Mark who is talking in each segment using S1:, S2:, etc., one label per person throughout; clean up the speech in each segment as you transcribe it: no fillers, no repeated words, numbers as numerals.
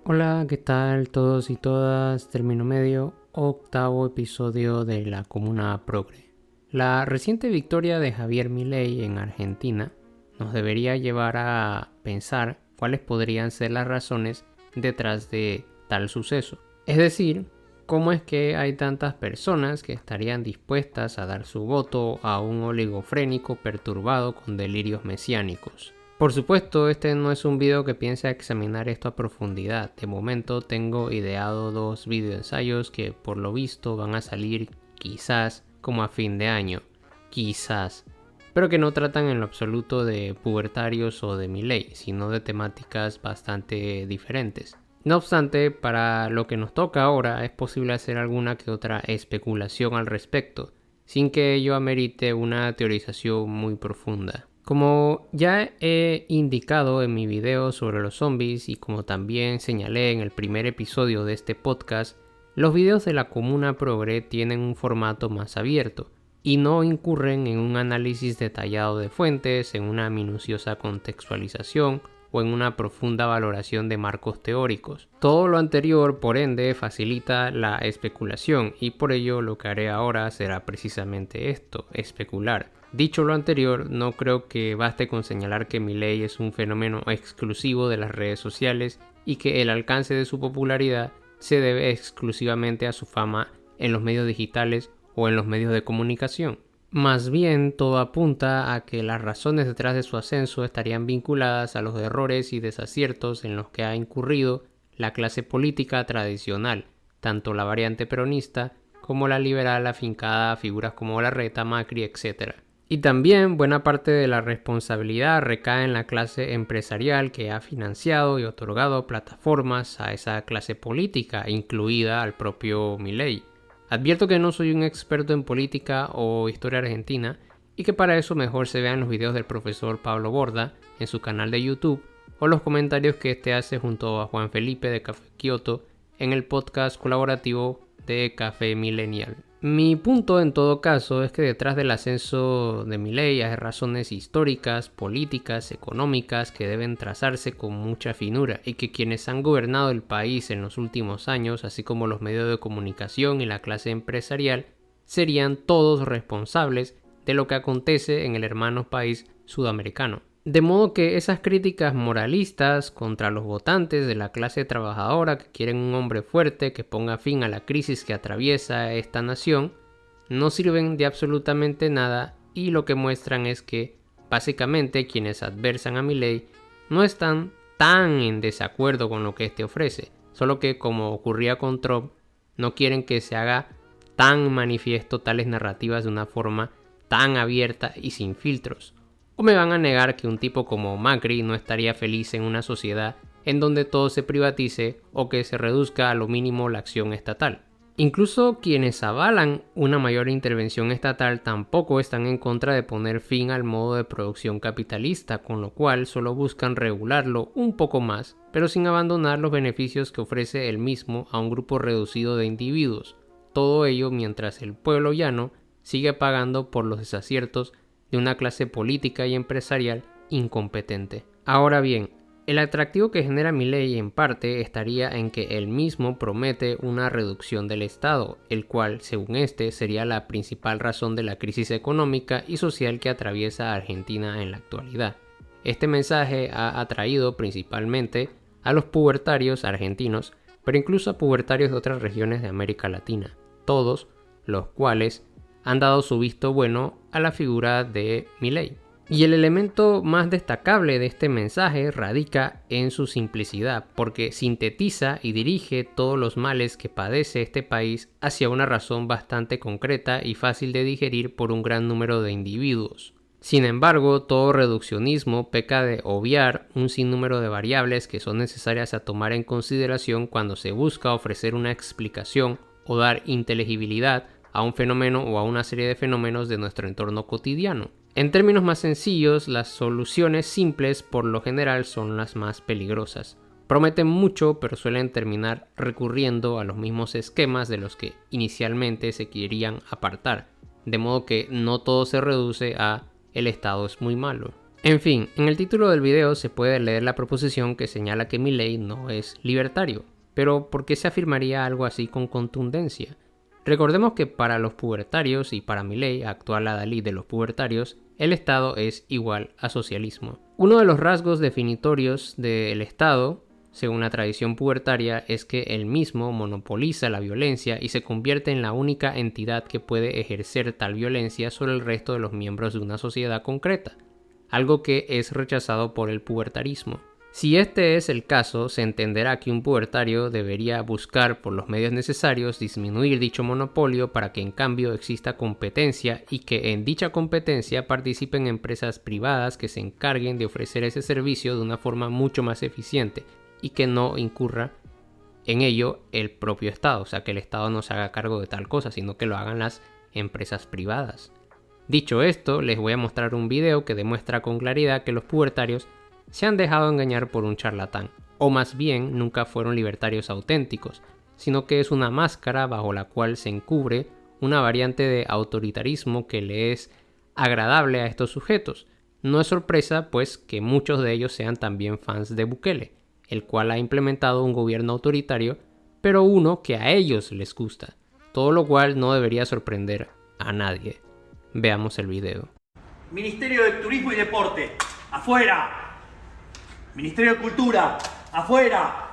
S1: Hola, ¿qué tal todos y todas? Término medio, octavo episodio de la Comuna Progre. La reciente victoria de Javier Milei en Argentina nos debería llevar a pensar cuáles podrían ser las razones detrás de tal suceso. Es decir, cómo es que hay tantas personas que estarían dispuestas a dar su voto a un oligofrénico perturbado con delirios mesiánicos. Por supuesto, este no es un video que piensa examinar esto a profundidad. De momento tengo ideado dos videoensayos que por lo visto van a salir quizás como a fin de año. Quizás. Pero que no tratan en lo absoluto de pubertarios o de Milei, sino de temáticas bastante diferentes. No obstante, para lo que nos toca ahora es posible hacer alguna que otra especulación al respecto, sin que ello amerite una teorización muy profunda. Como ya he indicado en mi video sobre los zombies y como también señalé en el primer episodio de este podcast, los videos de la Comuna Progre tienen un formato más abierto y no incurren en un análisis detallado de fuentes, en una minuciosa contextualización o en una profunda valoración de marcos teóricos. Todo lo anterior, por ende, facilita la especulación y por ello lo que haré ahora será precisamente esto, especular. Dicho lo anterior, no creo que baste con señalar que Milei es un fenómeno exclusivo de las redes sociales y que el alcance de su popularidad se debe exclusivamente a su fama en los medios digitales o en los medios de comunicación. Más bien, todo apunta a que las razones detrás de su ascenso estarían vinculadas a los errores y desaciertos en los que ha incurrido la clase política tradicional, tanto la variante peronista como la liberal afincada a figuras como Larreta, Macri, etc. Y también buena parte de la responsabilidad recae en la clase empresarial que ha financiado y otorgado plataformas a esa clase política, incluida al propio Milei. Advierto que no soy un experto en política o historia argentina y que para eso mejor se vean los videos del profesor Pablo Borda en su canal de YouTube o los comentarios que este hace junto a Juan Felipe de Café Kioto en el podcast colaborativo de Café Millennial. Mi punto en todo caso es que detrás del ascenso de Milei hay razones históricas, políticas, económicas que deben trazarse con mucha finura y que quienes han gobernado el país en los últimos años, así como los medios de comunicación y la clase empresarial, serían todos responsables de lo que acontece en el hermano país sudamericano. De modo que esas críticas moralistas contra los votantes de la clase trabajadora que quieren un hombre fuerte que ponga fin a la crisis que atraviesa esta nación no sirven de absolutamente nada y lo que muestran es que básicamente quienes adversan a Milei no están tan en desacuerdo con lo que éste ofrece, solo que como ocurría con Trump no quieren que se haga tan manifiesto tales narrativas de una forma tan abierta y sin filtros. ¿O me van a negar que un tipo como Macri no estaría feliz en una sociedad en donde todo se privatice o que se reduzca a lo mínimo la acción estatal? Incluso quienes avalan una mayor intervención estatal tampoco están en contra de poner fin al modo de producción capitalista, con lo cual solo buscan regularlo un poco más, pero sin abandonar los beneficios que ofrece el mismo a un grupo reducido de individuos. Todo ello mientras el pueblo llano sigue pagando por los desaciertos de una clase política y empresarial incompetente. Ahora bien, el atractivo que genera Milei en parte estaría en que él mismo promete una reducción del Estado, el cual, según este, sería la principal razón de la crisis económica y social que atraviesa a Argentina en la actualidad. Este mensaje ha atraído principalmente a los pubertarios argentinos, pero incluso a pubertarios de otras regiones de América Latina, todos los cuales han dado su visto bueno a la figura de Milei. Y el elemento más destacable de este mensaje radica en su simplicidad, porque sintetiza y dirige todos los males que padece este país hacia una razón bastante concreta y fácil de digerir por un gran número de individuos. Sin embargo, todo reduccionismo peca de obviar un sinnúmero de variables que son necesarias a tomar en consideración cuando se busca ofrecer una explicación o dar inteligibilidad a un fenómeno o a una serie de fenómenos de nuestro entorno cotidiano. En términos más sencillos, las soluciones simples por lo general son las más peligrosas. Prometen mucho, pero suelen terminar recurriendo a los mismos esquemas de los que inicialmente se querían apartar, de modo que no todo se reduce a el Estado es muy malo. En fin, en el título del video se puede leer la proposición que señala que Milei no es libertario. Pero ¿por qué se afirmaría algo así con contundencia? Recordemos que para los pubertarios y para Milei, actual adalid de los pubertarios, el Estado es igual a socialismo. Uno de los rasgos definitorios del Estado, según la tradición pubertaria, es que él mismo monopoliza la violencia y se convierte en la única entidad que puede ejercer tal violencia sobre el resto de los miembros de una sociedad concreta, algo que es rechazado por el pubertarismo. Si este es el caso, se entenderá que un pubertario debería buscar por los medios necesarios disminuir dicho monopolio para que en cambio exista competencia y que en dicha competencia participen empresas privadas que se encarguen de ofrecer ese servicio de una forma mucho más eficiente y que no incurra en ello el propio Estado, o sea que el Estado no se haga cargo de tal cosa, sino que lo hagan las empresas privadas. Dicho esto, les voy a mostrar un video que demuestra con claridad que los pubertarios se han dejado engañar por un charlatán, o más bien nunca fueron libertarios auténticos, sino que es una máscara bajo la cual se encubre una variante de autoritarismo que le es agradable a estos sujetos. No es sorpresa, pues, que muchos de ellos sean también fans de Bukele, el cual ha implementado un gobierno autoritario, pero uno que a ellos les gusta, todo lo cual no debería sorprender a nadie. Veamos el video.
S2: Ministerio de Turismo y Deporte, afuera. Ministerio de Cultura, afuera.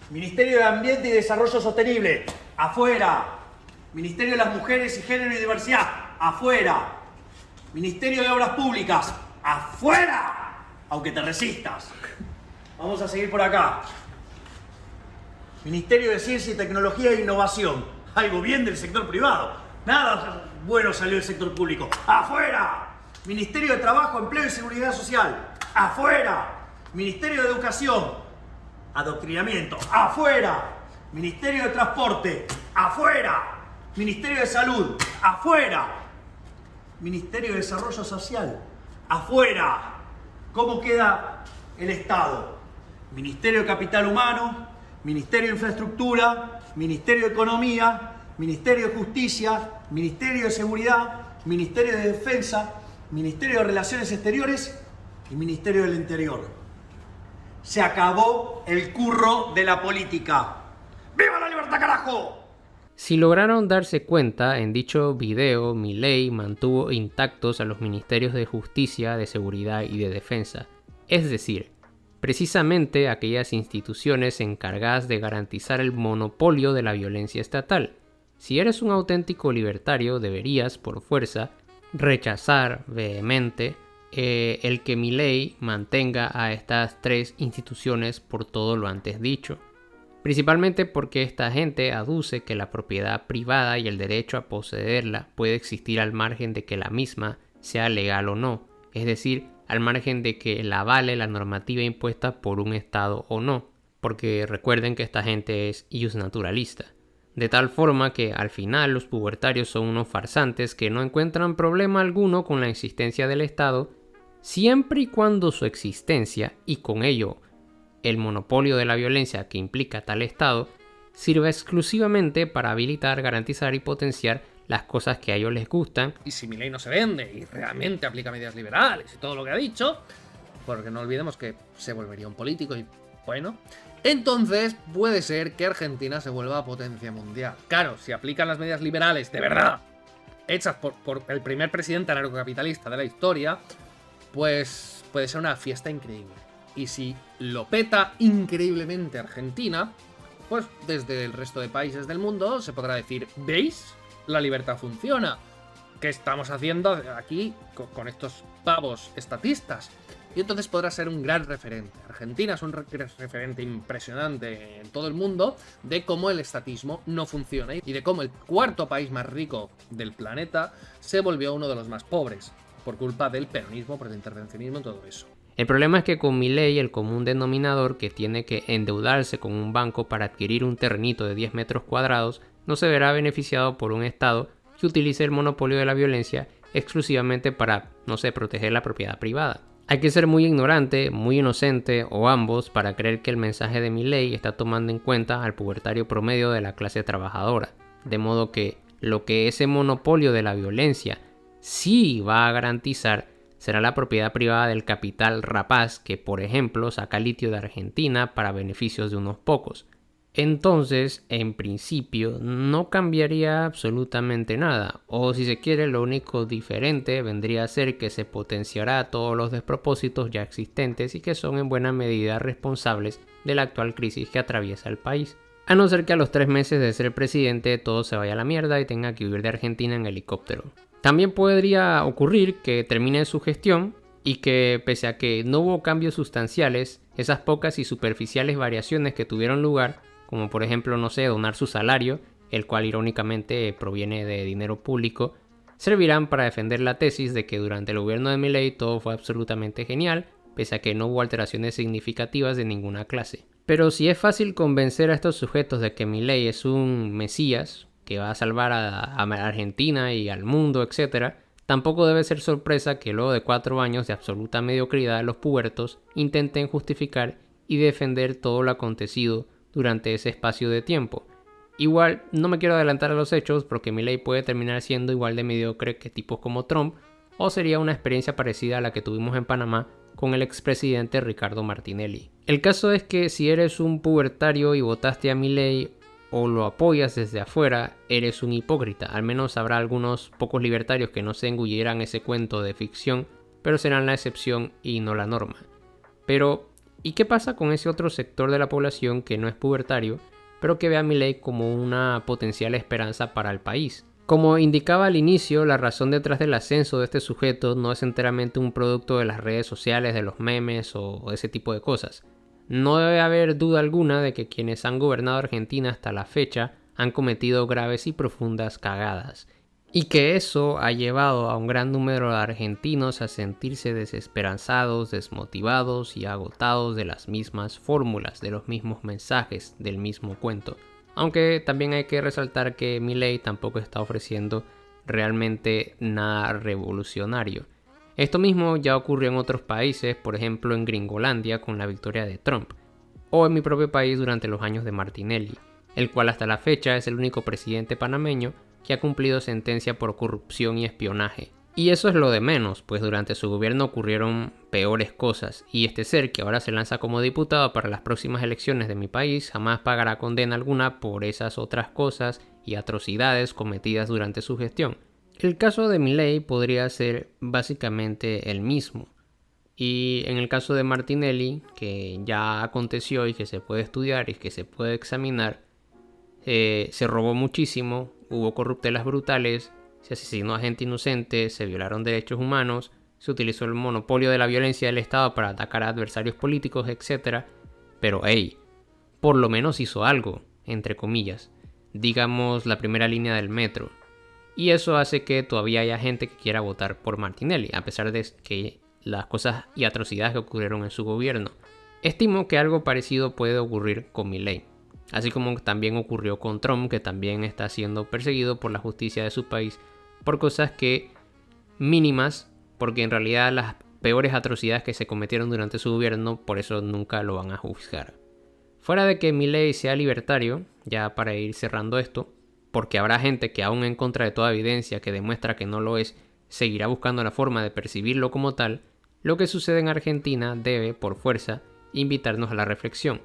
S2: Ministerio de Ambiente y Desarrollo Sostenible, afuera. Ministerio de las Mujeres y Género y Diversidad, afuera. Ministerio de Obras Públicas, afuera. Aunque te resistas. Vamos a seguir por acá. Ministerio de Ciencia y Tecnología e Innovación, algo bien del sector privado. Nada bueno salió del sector público, afuera. Ministerio de Trabajo, Empleo y Seguridad Social, afuera. Ministerio de Educación, adoctrinamiento, afuera. Ministerio de Transporte, afuera. Ministerio de Salud, afuera. Ministerio de Desarrollo Social, afuera. ¿Cómo queda el Estado? Ministerio de Capital Humano, Ministerio de Infraestructura, Ministerio de Economía, Ministerio de Justicia, Ministerio de Seguridad, Ministerio de Defensa, Ministerio de Relaciones Exteriores y Ministerio del Interior. Se acabó el curro de la política. ¡Viva la libertad, carajo!
S1: Si lograron darse cuenta, en dicho video Milei mantuvo intactos a los ministerios de Justicia, de Seguridad y de Defensa, es decir, precisamente aquellas instituciones encargadas de garantizar el monopolio de la violencia estatal. Si eres un auténtico libertario, deberías, por fuerza, rechazar vehemente el que Milei mantenga a estas tres instituciones por todo lo antes dicho. Principalmente porque esta gente aduce que la propiedad privada y el derecho a poseerla puede existir al margen de que la misma sea legal o no, es decir, al margen de que la avale la normativa impuesta por un Estado o no, porque recuerden que esta gente es iusnaturalista. De tal forma que al final los pubertarios son unos farsantes que no encuentran problema alguno con la existencia del Estado, siempre y cuando su existencia, y con ello el monopolio de la violencia que implica tal Estado, sirva exclusivamente para habilitar, garantizar y potenciar las cosas que a ellos les gustan.
S3: Y si Milei no se vende y realmente aplica medidas liberales y todo lo que ha dicho, porque no olvidemos que se volvería un político y bueno, entonces puede ser que Argentina se vuelva potencia mundial. Claro, si aplican las medidas liberales de verdad, hechas por el primer presidente anarcocapitalista de la historia, pues puede ser una fiesta increíble. Y si lo peta increíblemente Argentina, pues desde el resto de países del mundo se podrá decir, ¿veis? La libertad funciona. ¿Qué estamos haciendo aquí con estos pavos estatistas? Y entonces podrá ser un gran referente. Argentina es un referente impresionante en todo el mundo de cómo el estatismo no funciona y de cómo el cuarto país más rico del planeta se volvió uno de los más pobres por culpa del peronismo, por el intervencionismo y todo eso.
S1: El problema es que con Milei el común denominador, que tiene que endeudarse con un banco para adquirir un terrenito de 10 metros cuadrados, no se verá beneficiado por un Estado que utilice el monopolio de la violencia exclusivamente para, no sé, proteger la propiedad privada. Hay que ser muy ignorante, muy inocente o ambos para creer que el mensaje de Milei está tomando en cuenta al pubertario promedio de la clase trabajadora, de modo que lo que ese monopolio de la violencia sí va a garantizar será la propiedad privada del capital rapaz que, por ejemplo, saca litio de Argentina para beneficios de unos pocos. Entonces, en principio, no cambiaría absolutamente nada, o si se quiere, lo único diferente vendría a ser que se potenciará todos los despropósitos ya existentes y que son en buena medida responsables de la actual crisis que atraviesa el país. A no ser que a los 3 meses de ser presidente todo se vaya a la mierda y tenga que huir de Argentina en helicóptero. También podría ocurrir que termine su gestión y que, pese a que no hubo cambios sustanciales, esas pocas y superficiales variaciones que tuvieron lugar, como por ejemplo, no sé, donar su salario, el cual irónicamente proviene de dinero público, servirán para defender la tesis de que durante el gobierno de Milei todo fue absolutamente genial, pese a que no hubo alteraciones significativas de ninguna clase. Pero si es fácil convencer a estos sujetos de que Milei es un mesías que va a salvar a Argentina y al mundo, etc., tampoco debe ser sorpresa que luego de 4 años de absoluta mediocridad los pubertos intenten justificar y defender todo lo acontecido durante ese espacio de tiempo. Igual, no me quiero adelantar a los hechos porque Milei puede terminar siendo igual de mediocre que tipos como Trump, o sería una experiencia parecida a la que tuvimos en Panamá con el expresidente Ricardo Martinelli. El caso es que si eres un pubertario y votaste a Milei o lo apoyas desde afuera, eres un hipócrita. Al menos habrá algunos pocos libertarios que no se engullirán ese cuento de ficción, pero serán la excepción y no la norma. Pero, ¿y qué pasa con ese otro sector de la población que no es pubertario, pero que ve a Milei como una potencial esperanza para el país? Como indicaba al inicio, la razón detrás del ascenso de este sujeto no es enteramente un producto de las redes sociales, de los memes o ese tipo de cosas. No debe haber duda alguna de que quienes han gobernado Argentina hasta la fecha han cometido graves y profundas cagadas, y que eso ha llevado a un gran número de argentinos a sentirse desesperanzados, desmotivados y agotados de las mismas fórmulas, de los mismos mensajes, del mismo cuento. Aunque también hay que resaltar que Milei tampoco está ofreciendo realmente nada revolucionario. Esto mismo ya ocurrió en otros países, por ejemplo en Gringolandia con la victoria de Trump, o en mi propio país durante los años de Martinelli, el cual hasta la fecha es el único presidente panameño que ha cumplido sentencia por corrupción y espionaje. Y eso es lo de menos, pues durante su gobierno ocurrieron peores cosas, y este ser que ahora se lanza como diputado para las próximas elecciones de mi país jamás pagará condena alguna por esas otras cosas y atrocidades cometidas durante su gestión. El caso de Milei podría ser básicamente el mismo, y en el caso de Martinelli, que ya aconteció y que se puede estudiar y que se puede examinar, se robó muchísimo, hubo corruptelas brutales, se asesinó a gente inocente, se violaron derechos humanos, se utilizó el monopolio de la violencia del Estado para atacar a adversarios políticos, etc. Pero por lo menos hizo algo, entre comillas, digamos la primera línea del metro. Y eso hace que todavía haya gente que quiera votar por Martinelli, a pesar de que las cosas y atrocidades que ocurrieron en su gobierno. Estimo que algo parecido puede ocurrir con Milei, así como también ocurrió con Trump, que también está siendo perseguido por la justicia de su país por cosas que mínimas, porque en realidad las peores atrocidades que se cometieron durante su gobierno, por eso nunca lo van a juzgar. Fuera de que Milei sea libertario, ya para ir cerrando esto, porque habrá gente que aún en contra de toda evidencia que demuestra que no lo es, seguirá buscando la forma de percibirlo como tal, lo que sucede en Argentina debe, por fuerza, invitarnos a la reflexión.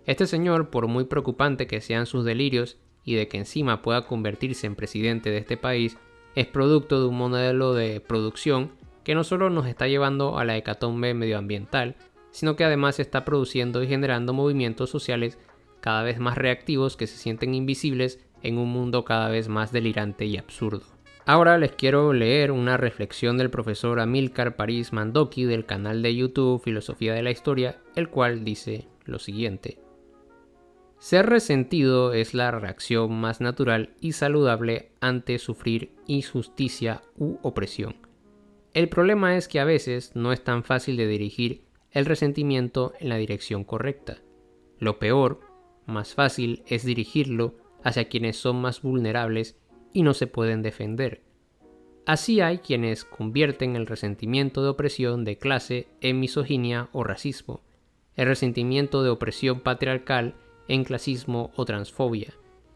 S1: Este señor, por muy preocupante que sean sus delirios y de que encima pueda convertirse en presidente de este país, es producto de un modelo de producción que no solo nos está llevando a la hecatombe medioambiental, sino que además está produciendo y generando movimientos sociales cada vez más reactivos que se sienten invisibles en un mundo cada vez más delirante y absurdo. Ahora les quiero leer una reflexión del profesor Amílcar París Mandoki del canal de YouTube Filosofía de la Historia, el cual dice lo siguiente: ser resentido es la reacción más natural y saludable ante sufrir injusticia u opresión. El problema es que a veces no es tan fácil de dirigir el resentimiento en la dirección correcta. Lo peor, más fácil, es dirigirlo hacia quienes son más vulnerables y no se pueden defender. Así hay quienes convierten el resentimiento de opresión de clase en misoginia o racismo, el resentimiento de opresión patriarcal en clasismo o transfobia,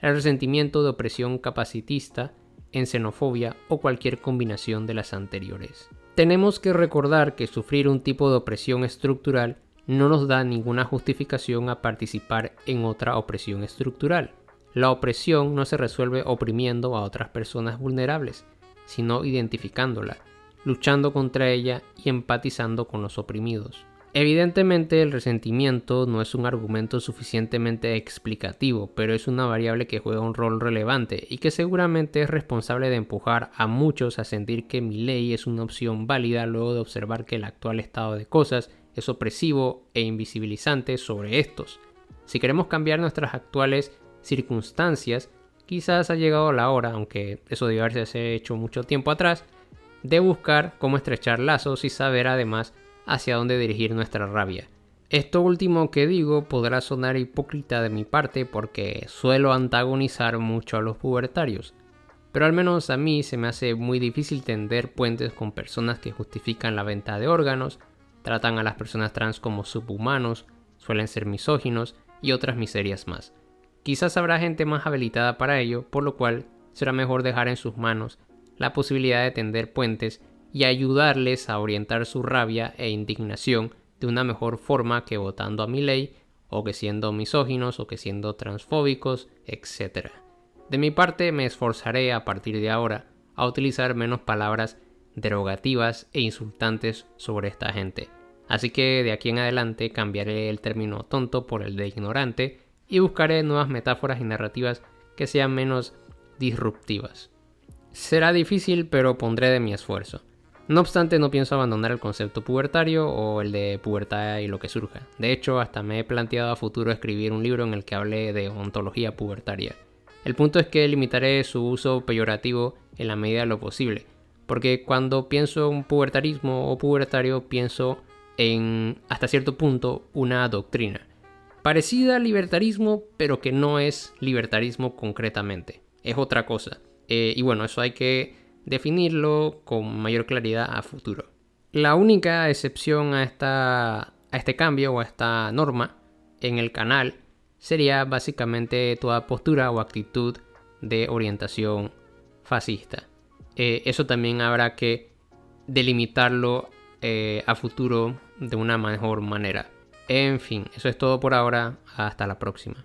S1: el resentimiento de opresión capacitista en xenofobia o cualquier combinación de las anteriores. Tenemos que recordar que sufrir un tipo de opresión estructural no nos da ninguna justificación a participar en otra opresión estructural. La opresión no se resuelve oprimiendo a otras personas vulnerables, sino identificándola, luchando contra ella y empatizando con los oprimidos. Evidentemente, el resentimiento no es un argumento suficientemente explicativo, pero es una variable que juega un rol relevante y que seguramente es responsable de empujar a muchos a sentir que Milei es una opción válida luego de observar que el actual estado de cosas es opresivo e invisibilizante sobre estos. Si queremos cambiar nuestras actuales circunstancias, quizás ha llegado la hora, aunque eso debe haberse hecho mucho tiempo atrás, de buscar cómo estrechar lazos y saber además hacia dónde dirigir nuestra rabia. Esto último que digo podrá sonar hipócrita de mi parte porque suelo antagonizar mucho a los pubertarios, pero al menos a mí se me hace muy difícil tender puentes con personas que justifican la venta de órganos, tratan a las personas trans como subhumanos, suelen ser misóginos y otras miserias más. Quizás habrá gente más habilitada para ello, por lo cual será mejor dejar en sus manos la posibilidad de tender puentes y ayudarles a orientar su rabia e indignación de una mejor forma que votando a Milei, o que siendo misóginos, o que siendo transfóbicos, etc. De mi parte me esforzaré a partir de ahora a utilizar menos palabras derogativas e insultantes sobre esta gente. Así que de aquí en adelante cambiaré el término tonto por el de ignorante y buscaré nuevas metáforas y narrativas que sean menos disruptivas. Será difícil, pero pondré de mi esfuerzo. No obstante, no pienso abandonar el concepto pubertario o el de pubertad y lo que surja. De hecho, hasta me he planteado a futuro escribir un libro en el que hable de ontología pubertaria. El punto es que limitaré su uso peyorativo en la medida de lo posible, porque cuando pienso en pubertarismo o pubertario pienso en, hasta cierto punto, una doctrina parecida al libertarismo, pero que no es libertarismo concretamente, es otra cosa. Y bueno, eso hay que definirlo con mayor claridad a futuro. La única excepción a este cambio o a esta norma en el canal sería básicamente toda postura o actitud de orientación fascista. Eso también habrá que delimitarlo a futuro de una mejor manera. En fin, eso es todo por ahora. Hasta la próxima.